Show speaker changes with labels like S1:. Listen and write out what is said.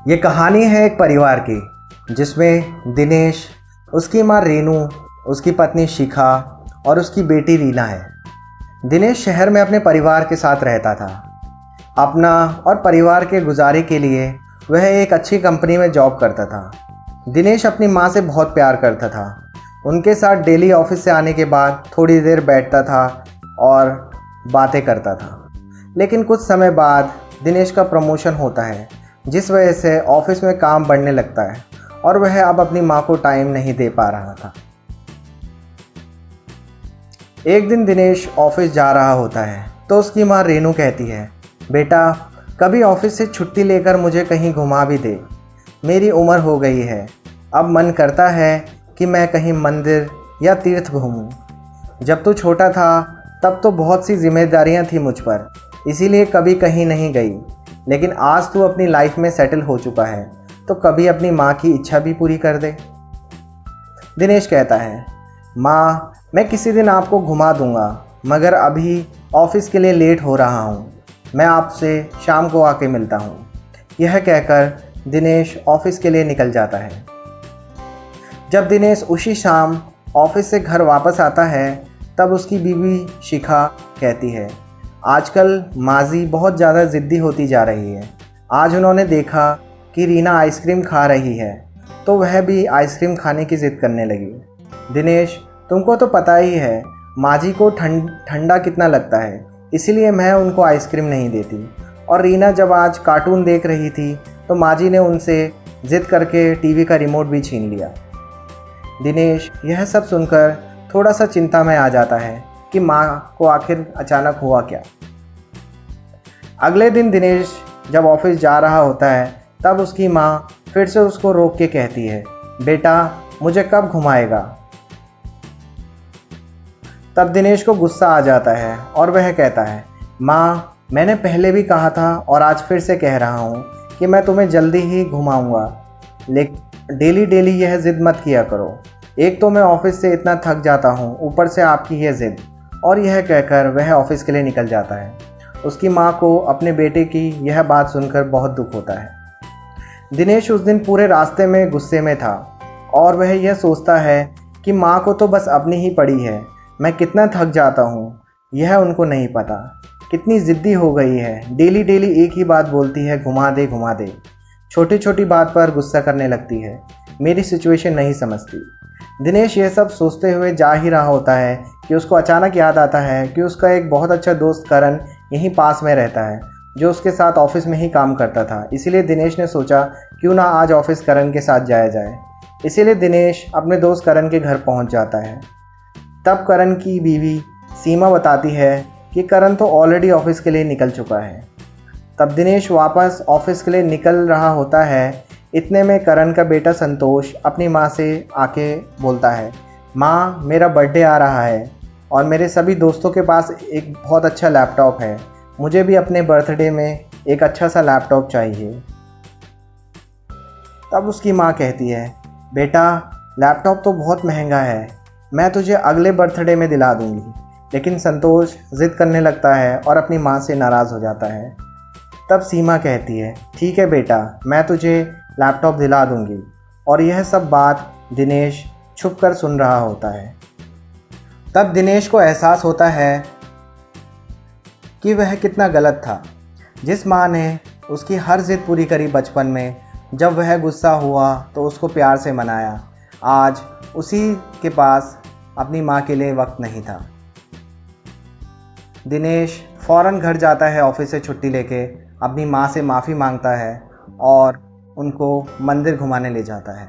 S1: ये कहानी है एक परिवार की जिसमें दिनेश, उसकी माँ रेनू, उसकी पत्नी शिखा और उसकी बेटी रीना है। दिनेश शहर में अपने परिवार के साथ रहता था। अपना और परिवार के गुजारे के लिए वह एक अच्छी कंपनी में जॉब करता था। दिनेश अपनी माँ से बहुत प्यार करता था। उनके साथ डेली ऑफिस से आने के बाद थोड़ी देर बैठता था और बातें करता था। लेकिन कुछ समय बाद दिनेश का प्रमोशन होता है, जिस वजह से ऑफिस में काम बढ़ने लगता है और वह अब अपनी माँ को टाइम नहीं दे पा रहा था। एक दिन दिनेश ऑफिस जा रहा होता है तो उसकी माँ रेनू कहती है, बेटा कभी ऑफिस से छुट्टी लेकर मुझे कहीं घुमा भी दे। मेरी उम्र हो गई है, अब मन करता है कि मैं कहीं मंदिर या तीर्थ घूमूं। जब तू छोटा था तब तो बहुत सी जिम्मेदारियां थी मुझ पर, इसीलिए कभी कहीं नहीं गई। लेकिन आज तू अपनी लाइफ में सेटल हो चुका है तो कभी अपनी माँ की इच्छा भी पूरी कर दे। दिनेश कहता है, माँ मैं किसी दिन आपको घुमा दूंगा, मगर अभी ऑफिस के लिए लेट हो रहा हूँ। मैं आपसे शाम को आके मिलता हूँ। यह कहकर दिनेश ऑफिस के लिए निकल जाता है। जब दिनेश उसी शाम ऑफिस से घर वापस आता है तब उसकी बीवी शिखा कहती है, आजकल माजी बहुत ज़्यादा ज़िद्दी होती जा रही है। आज उन्होंने देखा कि रीना आइसक्रीम खा रही है तो वह भी आइसक्रीम खाने की ज़िद करने लगी। दिनेश तुमको तो पता ही है माजी को ठंडा कितना लगता है, इसीलिए मैं उनको आइसक्रीम नहीं देती। और रीना जब आज कार्टून देख रही थी तो माजी ने उनसे ज़िद करके टीवी का रिमोट भी छीन लिया। दिनेश यह सब सुनकर थोड़ा सा चिंता में आ जाता है कि माँ को आखिर अचानक हुआ क्या। अगले दिन दिनेश जब ऑफिस जा रहा होता है तब उसकी माँ फिर से उसको रोक के कहती है, बेटा मुझे कब घुमाएगा। तब दिनेश को गुस्सा आ जाता है और वह कहता है, माँ मैंने पहले भी कहा था और आज फिर से कह रहा हूँ कि मैं तुम्हें जल्दी ही घुमाऊँगा, लेकिन डेली यह ज़िद मत किया करो। एक तो मैं ऑफिस से इतना थक जाता हूँ, ऊपर से आपकी यह ज़िद। और यह कहकर वह ऑफिस के लिए निकल जाता है। उसकी माँ को अपने बेटे की यह बात सुनकर बहुत दुख होता है। दिनेश उस दिन पूरे रास्ते में गुस्से में था और वह यह सोचता है कि माँ को तो बस अपनी ही पड़ी है, मैं कितना थक जाता हूँ यह उनको नहीं पता। कितनी ज़िद्दी हो गई है, डेली एक ही बात बोलती है, घुमा दे घुमा दे। छोटी छोटी बात पर गुस्सा करने लगती है, मेरी सिचुएशन नहीं समझती। दिनेश यह सब सोचते हुए जा ही रहा होता है कि उसको अचानक याद आता है कि उसका एक बहुत अच्छा दोस्त करण यहीं पास में रहता है, जो उसके साथ ऑफिस में ही काम करता था। इसीलिए दिनेश ने सोचा क्यों ना आज ऑफिस करण के साथ जाया जाए। इसीलिए दिनेश अपने दोस्त करण के घर पहुंच जाता है। तब करण की बीवी सीमा बताती है कि करण तो ऑलरेडी ऑफिस के लिए निकल चुका है। तब दिनेश वापस ऑफिस के लिए निकल रहा होता है। इतने में करण का बेटा संतोष अपनी माँ से आके बोलता है, माँ मेरा बर्थडे आ रहा है और मेरे सभी दोस्तों के पास एक बहुत अच्छा लैपटॉप है, मुझे भी अपने बर्थडे में एक अच्छा सा लैपटॉप चाहिए। तब उसकी माँ कहती है, बेटा लैपटॉप तो बहुत महंगा है, मैं तुझे अगले बर्थडे में दिला दूँगी। लेकिन संतोष ज़िद करने लगता है और अपनी माँ से नाराज़ हो जाता है। तब सीमा कहती है, ठीक है बेटा, मैं तुझे लैपटॉप दिला दूँगी। और यह सब बात दिनेश छुप कर सुन रहा होता है। तब दिनेश को एहसास होता है कि वह कितना गलत था। जिस माँ ने उसकी हर ज़िद पूरी करी बचपन में, जब वह गुस्सा हुआ तो उसको प्यार से मनाया, आज उसी के पास अपनी माँ के लिए वक्त नहीं था। दिनेश फ़ौरन घर जाता है, ऑफिस से छुट्टी लेके अपनी माँ से माफ़ी मांगता है और उनको मंदिर घुमाने ले जाता है।